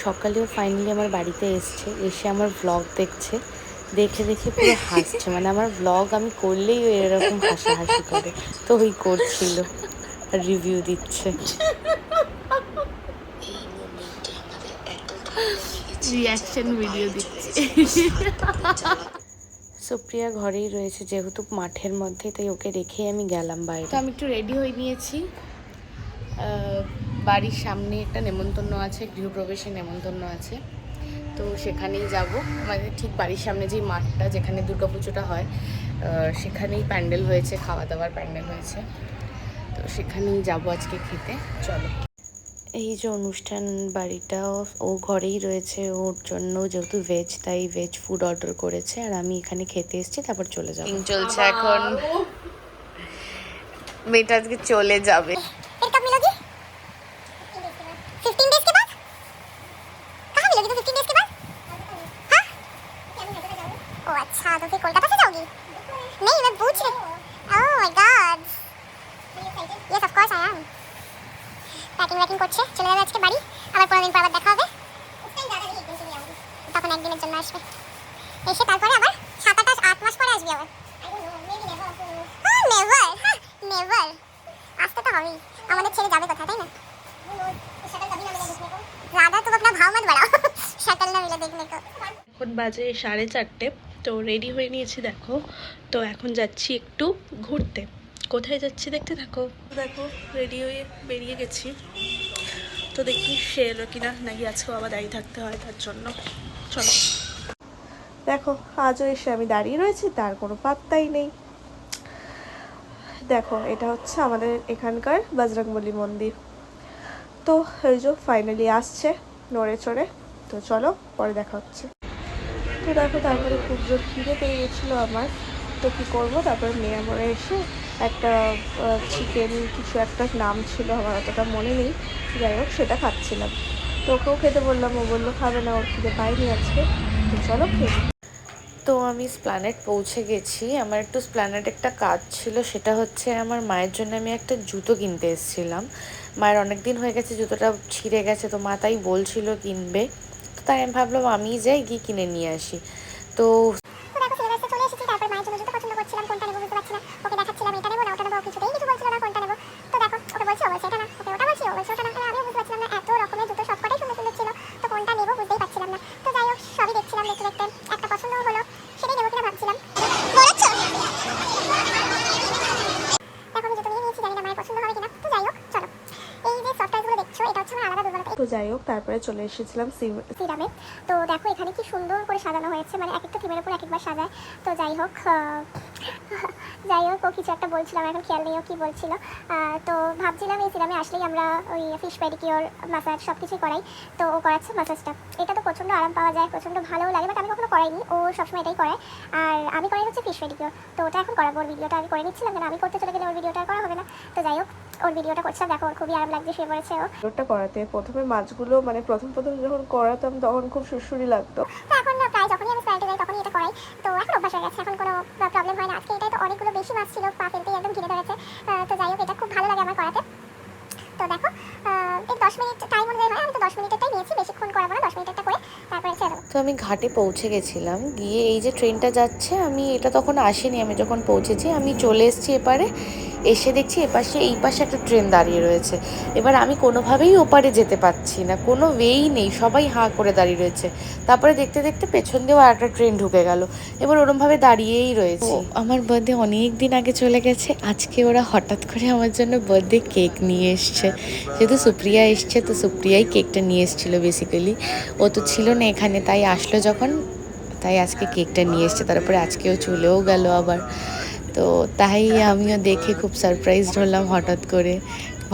সকালেও ফাইনালি আমার বাড়িতে এসছে, এসে আমার ভ্লগ দেখছে, দেখে দেখে পুরো হাসছে। মানে আমার ভ্লগ আমি করলেই ও এরকম হাসাহাসি করে, তো ওই করছিল, রিভিউ দিচ্ছে, রিয়াকশন ভিডিও দিচ্ছে। সুপ্রিয়া ঘরেই রয়েছে যেহেতু মাঠের মধ্যে, তাই ওকে রেখেই আমি গেলাম বাইরে। তো আমি একটু রেডি হয়ে নিয়েছি, বাড়ির সামনে একটা নেমন্তন্ন আছে, গৃহপ্রবেশের নেমন্তন্ন আছে, তো সেখানেই যাব। আমাদের ঠিক বাড়ির সামনে যেই মাঠটা যেখানে দুর্গাপুজোটা হয়, সেখানেই প্যান্ডেল হয়েছে, খাওয়া দাওয়ার প্যান্ডেল হয়েছে, তো সেখানেই যাব আজকে খেতে। চলো। এই যে অনুষ্ঠান বাড়িটাও ও ঘরেই রয়েছে, ওর জন্য যেহেতু ভেজ, তাই ভেজ ফুড অর্ডার করেছে, আর আমি এখানে খেতে এসেছি, তারপর চলে যাবো। চলছে এখন, মেয়েটা আজকে চলে যাবে। अच्छा तो फिर कोलकाता से जाओगी? नहीं मैं पूछ रही। Oh my god, yes of course I am. Packing वैकिंग করছে, চলে যাবে আজকে বাড়ি, আবার 15 দিন পর আবার দেখা হবে। তখন একদিনের জন্য আসবে, এসে তারপরে আবার 7-8 মাস পরে আসবে আবার। নেভার নেভার, আসতে তো হবেই, আমাদের ছেড়ে যাবে কোথায়, তাই না? ज़्यादा तुम अपना भाव मत बढ़ाओ, शक्ल ना मिले देखने को। এখন বাজে 4:30, তো রেডি হয়ে নিয়েছি দেখো। তো এখন যাচ্ছি একটু ঘুরতে। কোথায় যাচ্ছি দেখতে থাকো। দেখো রেডি হয়ে বেরিয়ে গেছি, তো দেখি সে এলো কিনা, নাকি আজকেও আবার দাঁড়িয়ে থাকতে হয় তার জন্য। চলো। দেখো আজও এসে আমি দাঁড়িয়ে রয়েছি, তার কোনো পাত্তাই নেই। দেখো এটা হচ্ছে আমাদের এখানকার বজরংবলী মন্দির। তো এই যে ফাইনালি আসছে নড়ে চড়ে, তো চলো পরে দেখা হচ্ছে। তো দেখো তারপরে খুব জোর খিদে পেয়ে গেছিলো আমার, তো কী করবো, তারপরে মেয়ে মরে এসে একটা চিকেন কিছু একটা নাম ছিল, আমার অতটা মনে নেই, যাই হোক সেটা খাচ্ছিলাম। তো ওকেও খেতে বললাম, ও বললো খাবে না, ওর খিদে পাইনি আজকে, তো চলো খেয়ে। তো আমি স্প্ল্যানেড পৌঁছে গেছি। আমার একটু স্প্ল্যানেড একটা কাজ ছিল, সেটা হচ্ছে আমার মায়ের জন্য আমি একটা জুতো কিনতে এসেছিলাম। মায়ের অনেক দিন হয়ে গেছে, জুতোটা ছিঁড়ে গেছে, তো মা তাই বলছিল কিনবে, তো তাই আমি ভাবলাম আমিই যাই, গিয়ে কিনে নিয়ে আসি। তো চলে এসেছি, তারপর মায়ের জন্য জুতো পছন্দ করছিলাম, কোনটা নেবো বুঝতে পারছি না, ওকে দেখাচ্ছিলাম এটা নেবো না ওটা নেবো, কিছুতেই কিছু বলছিল না কোনটা নেবো। তো দেখো ওকে বলছি, ও বলছে এটা না, ওকে ওটা বলছি, ও বলছে ওটা না, আমিও বুঝতে পারছিলাম না, এত রকমের জুতো সবকটাই সুন্দর সুন্দর ছিল, তো কোনটা নেবো বুঝতেই পারছিলাম না। তো যাই হোক সবই দেখছিলাম, দেখতে দেখতে একটা পছন্দও হলো, সেটাই নেবো কিনা ভাবছিলাম। দেখো আমি জুতো নিয়ে নিয়েছি, জানি না মায়ের পছন্দ হবে কিনা, তো যাই হোক চলো। এই যে সফটওয়্যারগুলো দেখছো, এটা হচ্ছে আমার আলাদা দুর্বলতা। তো যাই হোক তারপরে চলে এসেছিলাম সিরামে। তো দেখো এখানে কি সুন্দর করে সাজানো হয়েছে, মানে এক একটা থিমের উপর এক একবার সাজায়। তো যাই হোক ও কিছু একটা বলছিল, আমার এখন খেয়াল নেই ও কী বলছিল। তো ভাবছিলাম এই সিরামে আসলেই আমরা ওই ফিশ পেডিকিওর মাসাজ সব কিছুই করাই, তো ও করাচ্ছে মাসাজটা। এটা তো প্রচণ্ড আরাম পাওয়া যায়, প্রচণ্ড ভালোও লাগে, বাট আমি কখনো করাইনি, ও সবসময় এটাই করায়। আর আমি করাই হচ্ছে ফিশ পেডিকিওর, তো ওটা এখন করাবো। ওর ভিডিওটা আমি করে নিচ্ছিলাম, কেন আমি করতে চলে গেলে ওর ভিডিওটা করা হবে না। তো যাই হোক ওর ভিডিওটা করছিলাম, দেখো ওর খুবই আরাম লাগছে, শুয়ে পড়েছে ও। ওটা করাতে প্রথমে মাছগুলো মানে প্রথম যখন করাতাম তখন খুব সুরসুরি লাগতো, তো এখন না প্রায় যখনই আমি স্প্যান্টে যাই তখনই এটা করাই, তো এখন অভ্যাস হয়ে গেছে, এখন কোনো প্রবলেম হয় না। আজকে এটাই তো অনেকগুলো বেশি মাছ ছিল, পা ফেলতেই একদম ঘিরে ধরেছে। তো যাই হোক এটা খুব ভালো লাগে আমার করাতে। তো দেখো এই 10 মিনিট টাইম অনুযায়ী হয়, আমি তো 10 মিনিটেরটাই নিয়েছি, বেশিক্ষণ করাবো না, 10 মিনিটেরটা করে তারপরে ছেড়ে দেবো। তো আমি ঘাটে পৌঁছে গেছিলাম, গিয়ে এই যে ট্রেনটা যাচ্ছে, আমি এটা তখন আসেনি, আমি যখন পৌঁছেছি আমি চলে এসেছি এপারে, এসে দেখছি এপাশে এই পাশে একটা ট্রেন দাঁড়িয়ে রয়েছে। এবার আমি কোনোভাবেই ওপারে যেতে পারছি না, কোনো ওয়েই নেই, সবাই হাঁ করে দাঁড়িয়ে রয়েছে। তারপরে দেখতে দেখতে পেছন দিয়েও একটা ট্রেন ঢুকে গেল, এবার ওরমভাবে দাঁড়িয়েই রয়েছে। আমার বার্থডে অনেক দিন আগে চলে গেছে, আজকে ওরা হঠাৎ করে আমার জন্য বার্থডে কেক নিয়ে এসছে, যেহেতু সুপ্রিয়া এসছে, তো সুপ্রিয়াই কেকটা নিয়ে এসেছিলো বেসিক্যালি, ও তো ছিল না এখানে, তাই আসলো যখন, তাই আজকে কেকটা নিয়ে এসছে। তারপরে আজকেও চলেও গেল আবার, তো তাই আমিও দেখে খুব সারপ্রাইজড হলাম হঠাৎ করে,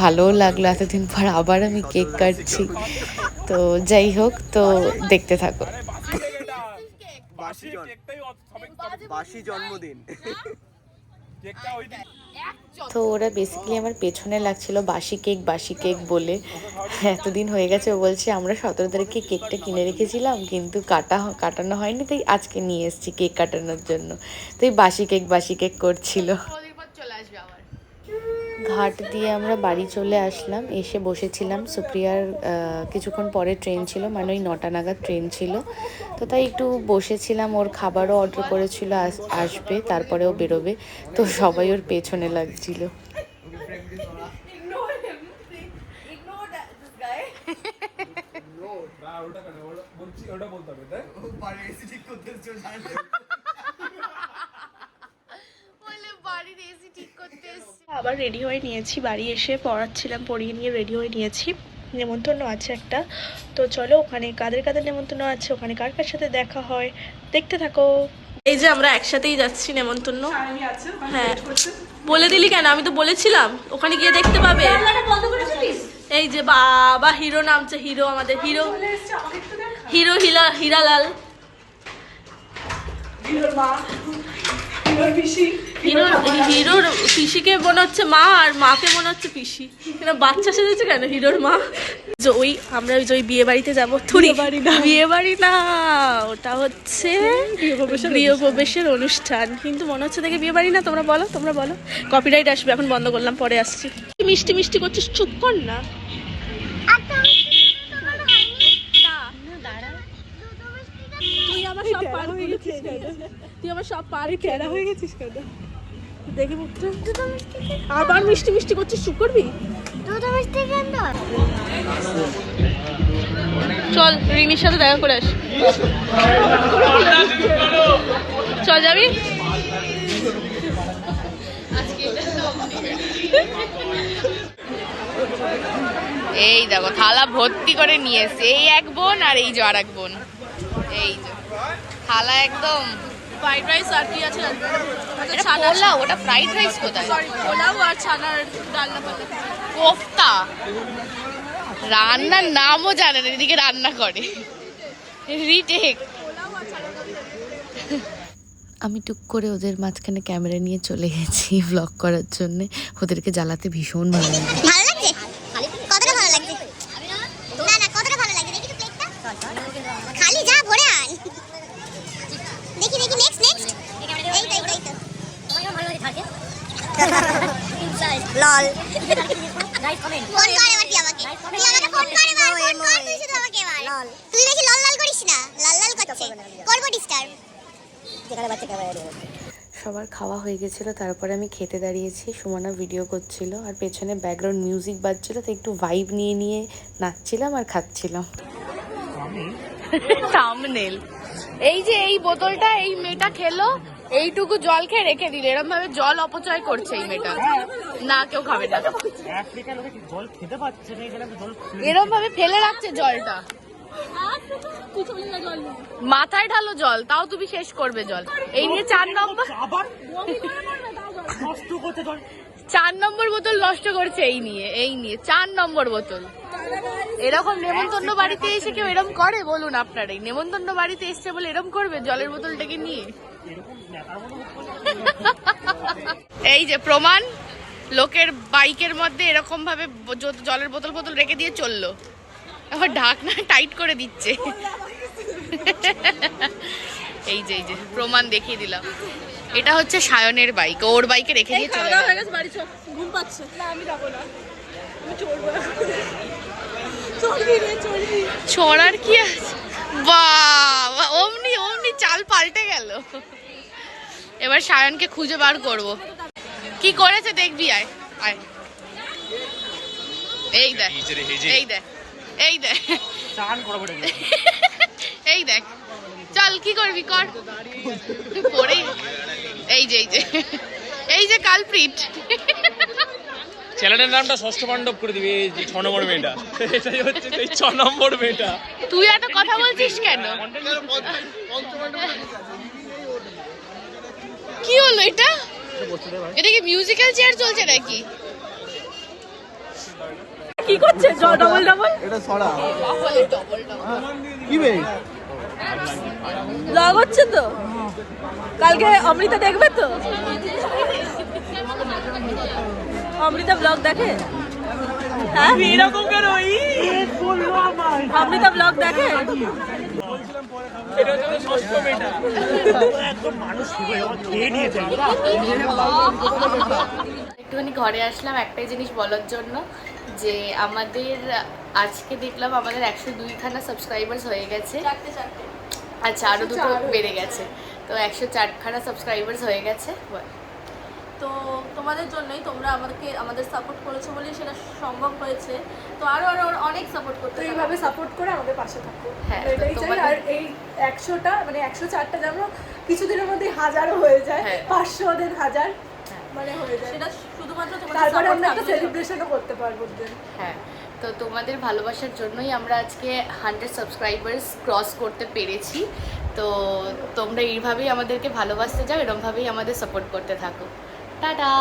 ভালোও লাগলো, এতদিন পর আবার আমি কেক কাটছি। তো যাই হোক, তো দেখতে থাকো। বাসি জন্মদিন। তো ওরা বেসিক্যালি আমার পেছনে লাগছিল বাসি কেক বলে, এতদিন হয়ে গেছে, ও বলছে আমরা 17 তারিখে কেকটা কিনে রেখেছিলাম কিন্তু কাটানো হয়নি, তাই আজকে নিয়ে এসেছি কেক কাটানোর জন্য, তো এই বাসি কেক করছিল। ঘাট দিয়ে আমরা বাড়ি চলে আসলাম, এসে বসেছিলাম। সুপ্রিয়ার কিছুক্ষণ পরে ট্রেন ছিল, মানে ওই 9টা নাগাদ ট্রেন ছিল, তো তাই একটু বসেছিলাম। ওর খাবারও অর্ডার করেছিল, আসবে, তারপরে ও বেরোবে, তো সবাই ওর পেছনে লাগছিল। আবার রেডি হয়ে নিয়েছি, বাড়ি এসে পড়াচ্ছিলাম, পড়িয়ে নিয়ে রেডি হয়ে নিয়েছি। নেমন্তন্ন আছে একটা, তো চলো ওখানে কাদের কাদের নেমন্তন্ন আছে, ওখানে কার কার সাথে দেখা হয়, দেখতে থাকো। এই যে আমরা একসাথেই যাচ্ছি নেমন্তন্ন। হ্যাঁ, বলে দিলি কেন? আমি তো বলেছিলাম ওখানে গিয়ে দেখতে পাবে। এই যে বাবা হিরো নামছে, হিরো, আমাদের হিরো, হিরো হীরালাল, হিরোর পিসিকে মনে হচ্ছে মা, আর মাকে মনে হচ্ছে পিসি। কেন বাচ্চা সেজেছে কেন হিরোর মা? যে ওই আমরা ওই বিয়ে বাড়িতে যাবো, বিয়ে বাড়ি না, ওটা হচ্ছে গৃহপ্রবেশের অনুষ্ঠান, কিন্তু মনে হচ্ছে দেখে বিয়ে বাড়ি না। তোমরা বলো, কপিরাইট আসবে, এখন বন্ধ করলাম, পরে আসছি। মিষ্টি মিষ্টি করছিস, চুপ কর না। তুই আমার সব পার হয়ে গেছিস, তুই আমার সব পার কেনা হয়ে গেছিস কেন? দেখি পুত্র, আবার মিষ্টি মিষ্টি করছিস, চুপ করবি। চল রিমির সাথে দেখা করে আসি। চল যাবি? এই দেখো থালা ভর্তি করে নিয়ে এসছে, এই এক বোন আর এই যে আর এক বোন, এই যে থালা একদম। ফ্রাইড রাইস আর কি আছে? এটা পোলাও, ওটা ফ্রাইড রাইস কোথায়? সরি, পোলাও আর ছানার ডালনা, কোফতা। রান্নার নামও জানে না, এদিকে রান্না করে। রিটেক। আমি টুক করে ওদের মাঝখানে ক্যামেরা নিয়ে চলে গেছি ব্লগ করার জন্যে। ওদেরকে জ্বালাতে ভীষণ ভালো লাগে। ভালো লাগছে? কতটা ভালো লাগছে? না কতটা ভালো লাগছে দেখি তো প্লেটটা। খালি যা ভরে আন। দেখি নেক্সট। এই তো। তোমার ভালো লাগে থাকে। লল। Guys comment. ফোন করে আবার কি আমাকে? তুই আমাকে ফোন করে মার, তুই শুধু আমাকে মার। লল। তুই বেশি লল করিস না। লল করছে। করব ডিস্টার্ব। যেখানে বাচ্চা ক্যামেরা সবার খাওয়া হয়ে গেছিলো, তারপরে আমি খেতে দাঁড়িয়েছি, সুমনা ভিডিও করছিল আর পেছনে ব্যাকগ্রাউন্ড মিউজিক বাজছিল, তো একটু ভাইব নিয়ে নাচছিলাম আর খাচ্ছিলাম। থাম্বনেল। এই যে এই বোতলটা এই মেয়েটা খেলো, এইটুকু জল খেয়ে রেখে দিল, এরকম ভাবে জল অপচয় করছে এই মেয়েটা। না কেউ খাবে না, এরকম ভাবে ফেলে রাখছে জলটা। মাথায় ঢালো জল, তাও তুমি শেষ করবে জল। এই নিয়ে 4 নম্বর বোতল নষ্ট করছে, এই নিয়ে 4 নম্বর বোতল। এরকম নেমন্তন্ন বাড়িতে এসে কেউ এরকম করে বলুন আপনারাই? নেমন্তন্ন বাড়িতে এসছে বলে এরকম করবে জলের বোতলটাকে নিয়ে? এই যে প্রমাণ, লোকের বাইকের মধ্যে এরকম ভাবে জলের বোতল রেখে দিয়ে চললো, আবার ঢাকনা টাইট করে দিচ্ছে। এই যে প্রমাণ দেখিয়ে দিলাম। এটা হচ্ছে সায়নের বাইক, ওর বাইকে রেখে দিয়ে চলে গেল। ঘুম পাচ্ছে না, আমি যাবো না, আমি চড়বো। ছড়ার কি আছে? বাবা, অমনি চাল পাল্টে গেল। এবার সায়নকে খুঁজে বার করব, কি করেছে দেখবি। আয় এই দেখ, এই দেখ, চল কি করবি কর পরে। এই যে কালপ্রিট। চ্যানেলের নামটা ষষ্ঠ পাণ্ডব করে দিবি, এই 6 নম্বর মেয়েটা, এটাই হচ্ছে এই 6 নম্বর মেয়েটা। তুই এত কথা বলছিস কেন? কি হলো এটা? এটা কি মিউজিক্যাল চেয়ার চলছে নাকি? কি করছে? ডবল এটা ছড়া কি বে ব্লগ হচ্ছে তো, কালকে অমৃতা দেখবে তো। অমৃতা ব্লগ দেখে? হ্যাঁ এরকম কেন? অমৃতা ব্লগ দেখে? এটা হচ্ছে ষষ্ঠ মেয়েটা, একদম মানুষ খেয়ে নিয়েছে। একটুখানি ঘরে আসলাম একটাই জিনিস বলার জন্য, যে আমাদের আজকে দেখলাম আমাদের 102খানা সাবস্ক্রাইবার্স হয়ে গেছে। আচ্ছা, আরও দুটো বেড়ে গেছে, তো 104খানা সাবস্ক্রাইবার্স হয়ে গেছে। তো তোমাদের জন্যই, তোমরা আমাদের সাপোর্ট করেছো বলেই সেটা সম্ভব হয়েছে। তো আরো অনেক সাপোর্ট করতে তো এইভাবে সাপোর্ট করে আমাদের পাশে থাকো। হ্যাঁ, এটাই চাই। তোমাদের- আর এই 100টা মানে 104টা যেন কিছুদিনের মধ্যে 1000ও হয়ে যায়, হ্যাঁ। 500 দেন 1000 মানে হয়ে যায়। সেটা শুধুমাত্র তোমাদের তারপরে support আমরা একটা থাকলেই হবে। সেলিব্রেশনও করতে পারবো দেন। হ্যাঁ, তো তোমাদের ভালোবাসার জন্যই আমরা আজকে 100 সাবস্ক্রাইবার্স ক্রস করতে পেরেছি। তো তোমরা এইভাবেই আমাদেরকে ভালোবাসতে যাও, এরকমভাবেই আমাদের সাপোর্ট করতে থাকো। টাটা।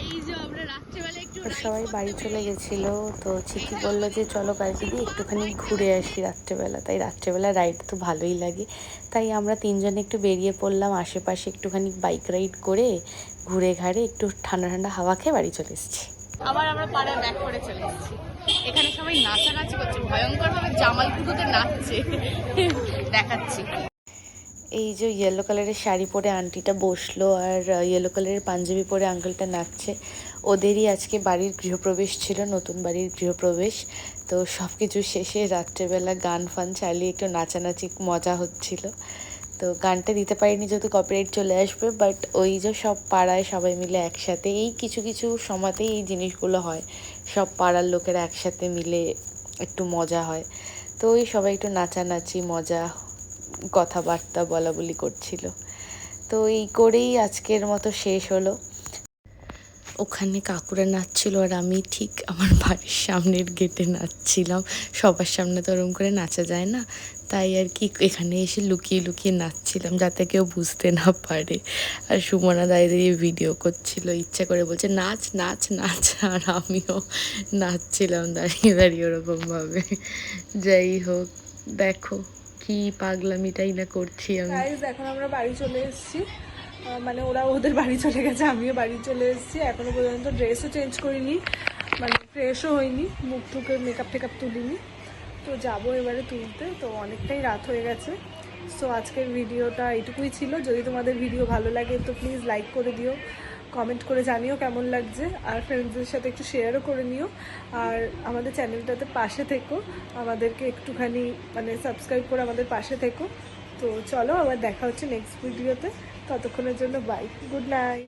এই যে আমরা রাত্রেবেলা একটু আর সবাই বাড়ি চলে গেছিলো, তো চিকি বললো যে চলো গাড়িতে দিয়ে একটুখানি ঘুরে আসি রাত্রেবেলা। তাই রাত্রেবেলা রাইড তো ভালোই লাগে, তাই আমরা তিনজনে একটু বেরিয়ে পড়লাম আশেপাশে একটুখানি বাইক রাইড করে ঘুরে ঘাড়ে একটু ঠান্ডা ঠান্ডা হাওয়া খেয়ে বাড়ি চলে এসেছি। আবার আমরা পাড়ায় ব্যাক করে চলে এসেছি। এখানে সবাই নাচানাচি করছে, ভয়ঙ্করভাবে জামালপুকুতে নাচছে, দেখাচ্ছি। এই যে ইয়েলো কালারের শাড়ি পরে আন্টিটা বসলো আর ইয়েলো কালারের পাঞ্জাবি পরে আঙ্কেলটা নাচছে। ওদেরই আজকে বাড়ির গৃহপ্রবেশ ছিল, নতুন বাড়ির গৃহপ্রবেশ। তো সব কিছু শেষে রাত্রেবেলা গান ফান চালিয়ে একটু নাচানাচি মজা হচ্ছিল। তো গানটা দিতে পারিনি যেহেতু কপিরাইট চলে আসবে, বাট ওই যে সব পাড়ায় সবাই মিলে একসাথে এই কিছু কিছু সময়তেই এই জিনিসগুলো হয়, সব পাড়ার লোকেরা একসাথে মিলে একটু মজা হয়। তো ওই সবাই একটু নাচানাচি মজা কথাবার্তা বলা বলি করছিল। তো এই করেই আজকের মতো শেষ হলো। ওখানে কাকুরা নাচছিল আর আমি ঠিক আমার বাড়ির সামনের গেটে নাচছিলাম। সবার সামনে তো ওরম করে নাচা যায় না, তাই আর কি এখানে এসে লুকিয়ে লুকিয়ে নাচছিলাম যাতে কেউ বুঝতে না পারে। আর সুমনা দাঁড়িয়ে ভিডিও করছিল, ইচ্ছা করে বলছে নাচ নাচ নাচ, আর আমিও নাচছিলাম দাঁড়িয়ে দাঁড়িয়ে ওরকমভাবে। যাই হোক, দেখো কি পাগলামিটাই না করছি আমি। গাইজ এখন আমরা বাড়ি চলে এসেছি, মানে ওরা ওদের বাড়ি চলে গেছে, আমিও বাড়ি চলে এসেছি। এখনো পর্যন্ত ড্রেসও চেঞ্জ করিনি, মানে ফ্রেশও হয়নি, মুখ টুকে মেকআপ টেকআপ তুলিনি। তো যাবো এবারে তুলতে, তো অনেকটাই রাত হয়ে গেছে। সো আজকের ভিডিওটা এইটুকুই ছিল। যদি তোমাদের ভিডিও ভালো লাগে তো প্লিজ লাইক করে দিও, কমেন্ট করে জানিও কেমন লাগছে, আর ফ্রেন্ডসদের সাথে একটু শেয়ারও করে নিও। আর আমাদের চ্যানেলটাতে পাশে থেকো, আমাদেরকে একটুখানি মানে সাবস্ক্রাইব করে আমাদের পাশে থেকো। তো চলো আবার দেখা হচ্ছে নেক্সট ভিডিওতে, ততক্ষণের জন্য বাই, গুড নাইট।